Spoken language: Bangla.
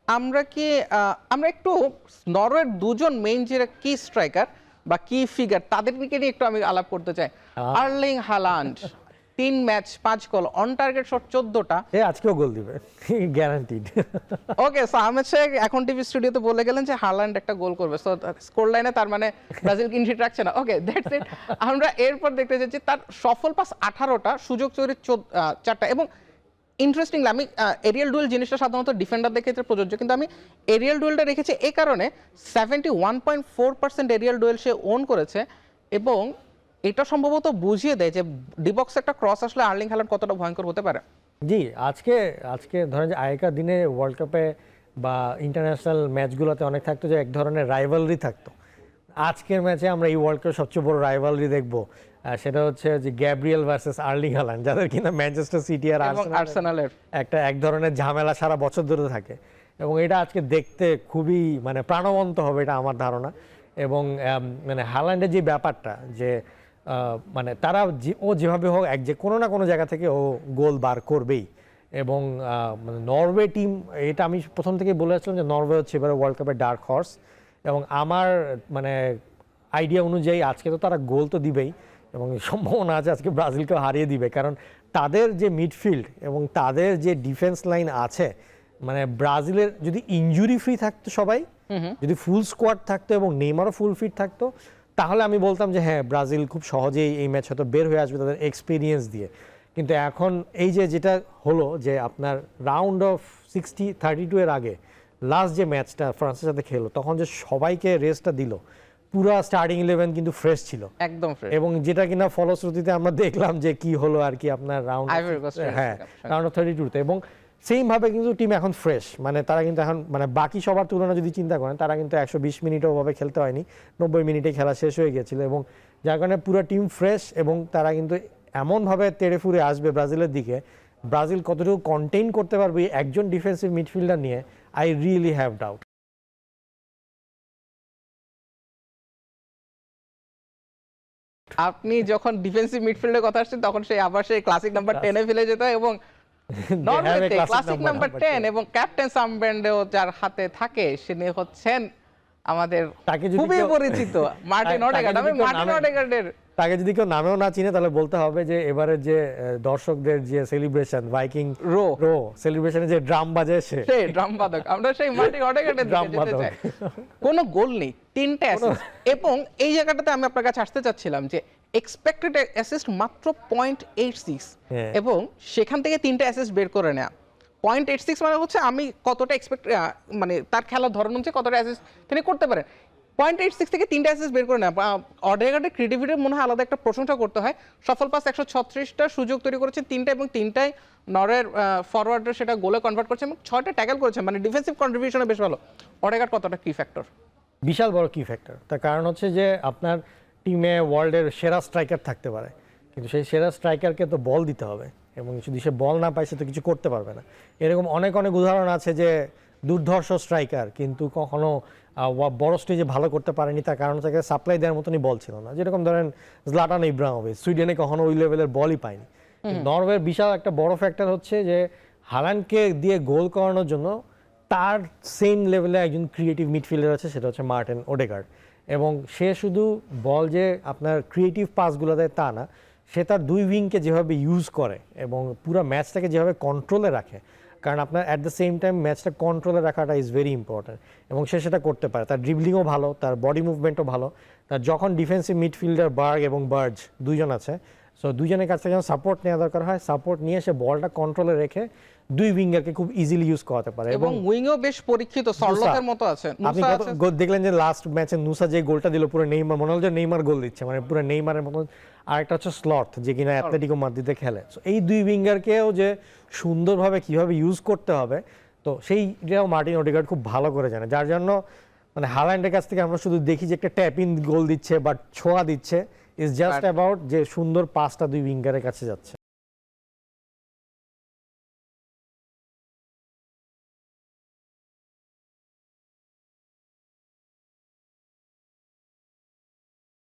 আমরা একটু নরওয়ের দুজন মেইন যে কি স্ট্রাইকার বা কি ফিগার তাদেরকে নিয়ে একটু আমি আলাপ করতে চাই। Erling Haaland 3 match 5 goal, on target shot 14টা। আজকেও গোল দিবে guaranteed. Okay, so Ahmed Sheikh এখন টিভি স্টুডিওতে বলে গেলেন যে হালান্ড একটা গোল করবে, সো স্কোর লাইনে তার মানে ব্রাজিল ক্লিন শিট রাখছে না। ওকে, দ্যাটস ইট। আমরা এরপর দেখতে যাচ্ছি তার সফল পাস 18টা, সুযোগ তৈরি 4টা। এবং ইন্টারেস্টিংলি আমি এরিয়াল ডুয়েল জিনিসটা সাধারণত ডিফেন্ডারদের ক্ষেত্রে প্রযোজ্য, কিন্তু আমি এরিয়াল ডুয়েলটা রেখেছি এই কারণে 71.4% এরিয়াল ডুয়েল সে ওন করেছে, এবং এটা সম্ভবত বুঝিয়ে দেয় যে ডিবক্স একটা ক্রস আসলে আর্লিং হালান্ড কতটা ভয়ঙ্কর হতে পারে। জি, আজকে ধরেন যে আগেকার দিনে ওয়ার্ল্ড কাপে বা ইন্টারন্যাশনাল ম্যাচগুলোতে অনেক থাকতো যে এক ধরনের রাইভালরি থাকতো। আজকের ম্যাচে আমরা এই ওয়ার্ল্ড কাপের সবচেয়ে বড় রাইভালরি দেখবো, সেটা হচ্ছে যে গ্যাব্রিয়েল ভার্সেস আর্লিং হালান্ড, যাদের কিনা ম্যানচেস্টার সিটি আর আর্সেনালের এক ধরনের ঝামেলা সারা বছর ধরে থাকে। এবং এটা আজকে দেখতে খুবই মানে প্রাণবন্ত হবে, এটা আমার ধারণা। এবং মানে হালান্ডের যে ব্যাপারটা যে মানে তারা ও যেভাবে হোক যে কোনো না কোনো জায়গা থেকে ও গোল বার করবেই। এবং মানে নরওয়ে টিম, এটা আমি প্রথম থেকে বলে আসছিলাম যে নরওয়ে হচ্ছে এবারে ওয়ার্ল্ড কাপের ডার্ক হর্স। এবং আমার মানে আইডিয়া অনুযায়ী আজকে তো তারা গোল তো দিবেই, এবং সম্ভাবনা আছে আজকে ব্রাজিলকেও হারিয়ে দিবে, কারণ তাদের যে মিডফিল্ড এবং তাদের যে ডিফেন্স লাইন আছে, মানে ব্রাজিলের যদি ইনজুরি ফ্রি থাকতো সবাই, যদি ফুল স্কোয়াড থাকতো এবং নেইমারও ফুল ফিট থাকতো, তাহলে আমি বলতাম যে হ্যাঁ ব্রাজিল খুব সহজেই এই ম্যাচ হয়তো বের হয়ে আসবে তাদের এক্সপিরিয়েন্স দিয়ে। কিন্তু এখন এই যেটা হলো যে আপনার রাউন্ড অফ 32 এর আগে লাস্ট যে ম্যাচটা ফ্রান্সের সাথে খেলো, তখন যে সবাইকে রেস্টটা দিল, পুরা স্টার্টিং 11 কিন্তু ফ্রেশ ছিল একদম ফ্রেশ। এবং যেটা কিনা ফলশ্রুতিতে আমরা দেখলাম যে কি হলো আর কি আপনার রাউন্ড অফ 32তে। এবং সেম ভাবে কিন্তু টিম এখন ফ্রেশ, মানে তারা কিন্তু এখন মানে বাকি সবার তুলনায় যদি চিন্তা করেন, তারা কিন্তু 120 মিনিটও ওভাবে খেলতে হয়নি, 90 মিনিটে খেলা শেষ হয়ে গিয়েছিল। এবং যার কারণে পুরো টিম ফ্রেশ, এবং তারা কিন্তু এমনভাবে তেড়ে ফুরে আসবে ব্রাজিলের দিকে। ব্রাজিল কতটুকু কন্টেইন করতে পারবে একজন ডিফেন্সিভ মিডফিল্ডার নিয়ে, আই রিয়েলি হ্যাভ ডাউট। আপনি যখন ডিফেন্সিভ মিডফিল্ডের কথা আসছেন, তখন সেই ক্লাসিক নাম্বার 10 এ ফেলে যেত, এবং নরওয়েতে ক্লাসিক নাম্বার 10 এবং ক্যাপ্টেন সামব্যান্ডেও যার হাতে থাকে, তিনি হচ্ছেন আমাদের খুবই পরিচিত মার্টিন ওডেগার্ড। আমি মার্টিন ওডেগার্ডের তাকে যদি কেউ নামেও না চিনে, তাহলে বলতে হবে যে এবারে যে দর্শকদের যে সেলিব্রেশন, ভাইকিং রো সেলিব্রেশনে যে ড্রাম বাজে, সেই ড্রাম বাদক, আমরা সেই মার্টিন ওডেগার্ডের ড্রাম বাদক। কোনো গোল নেই, 3টে অ্যাসিস্ট। এবং এই জায়গাটাতে আমি আপনার কাছে আসতে চাচ্ছিলাম যে এক্সপেক্টেড অ্যাসিস্ট মাত্র 0.86, এবং সেখান থেকে 3টে অ্যাসিস্ট বের করে নেওয়া। 0.86 মানে হচ্ছে আমি কতটা মানে তার খেলার ধরন হচ্ছে কতটা অ্যাসিস্ট তিনি করতে পারেন। 0.86 থেকে 3টে অ্যাসিস্ট বের করে নেওয়া, অডেগার্ডের ক্রিয়েটিভিটি মনে হয় আলাদা একটা প্রশংসা করতে হয়। সফল পাস 136টা, সুযোগ তৈরি করেছে 3টা, এবং 3টাই নরওয়ের ফরওয়ার্ডরা সেটা গোলে কনভার্ট করেছে, এবং 6টা ট্যাকল করেছে। মানে ডিফেন্সিভ কন্ট্রিবিউশনে বেশ ভালো। অডেগার্ড কতটা কি ফ্যাক্টর? বিশাল বড় কি ফ্যাক্টর। তার কারণ হচ্ছে যে আপনার টিমে ওয়ার্ল্ডের সেরা স্ট্রাইকার থাকতে পারে, কিন্তু সেই সেরা স্ট্রাইকারকে তো বল দিতে হবে, এবং যদি সে বল না পায় সে তো কিছু করতে পারবে না। এরকম অনেক উদাহরণ আছে যে দুর্ধর্ষ স্ট্রাইকার কিন্তু কখনো বড় স্টেজে ভালো করতে পারেনি, তার কারণ তাকে সাপ্লাই দেওয়ার মতনই বল ছিল না। যেরকম ধরেন জলাটান ইব্রাহিমোভিচ, সুইডেনে কখনো ওই লেভেলের বলই পায়নি। নরওয়ের বিশাল একটা বড় ফ্যাক্টর হচ্ছে যে হালান্ডকে দিয়ে গোল করানোর জন্য তার সেম লেভেলে একজন ক্রিয়েটিভ মিডফিল্ডার আছে, সেটা হচ্ছে মার্টিন ওডেগার্ড। এবং সে শুধু বল যে আপনার ক্রিয়েটিভ পাসগুলো দেয় তা না, সে তার দুই উইংকে যেভাবে ইউজ করে এবং পুরো ম্যাচটাকে যেভাবে কন্ট্রোলে রাখে, কারণ আপনার অ্যাট দ্য সেম টাইম ম্যাচটা কন্ট্রোলে রাখাটা ইজ ভেরি ইম্পর্ট্যান্ট, এবং সে সেটা করতে পারে। তার ড্রিবলিংও ভালো, তার বডি মুভমেন্টও ভালো। তার যখন ডিফেন্সিভ মিডফিল্ডার বার্গ এবং বার্জ দুইজন আছে, সো দুইজনের কাছ থেকে যখন সাপোর্ট নেওয়া দরকার হয়, সাপোর্ট নিয়ে সে বলটা কন্ট্রোলে রেখে দুই উইঙ্গারকে খুব ইজিলি ইউজ করাতে পারে। এবং উইংও বেশ পরীক্ষিত, সরলকের মতো আছে। আপনি দেখলেন যে লাস্ট ম্যাচে নুসা যে গোলটা দিল, পুরো নেইমার মনে হলো যে নেইমার গোল দিচ্ছে, মানে পুরো নেইমারের মতো। আরেকটা হচ্ছে স্লট, যে কিনা অ্যাথলেটিকো মাদ্রিদে খেলে। এই দুই উইঙ্গারকেও যে সুন্দরভাবে কিভাবে ইউজ করতে হবে, তো সেইটাও মার্টিন ওডেগার্ড খুব ভালো করে জানে। যার জন্য মানে হালান্ডের কাছ থেকে আমরা শুধু দেখি যে একটা ট্যাপ ইন গোল দিচ্ছে বা ছোঁয়া দিচ্ছে, ইজ জাস্ট অ্যাবাউট যে সুন্দর পাসটা দুই উইঙ্গারের কাছে যাচ্ছে।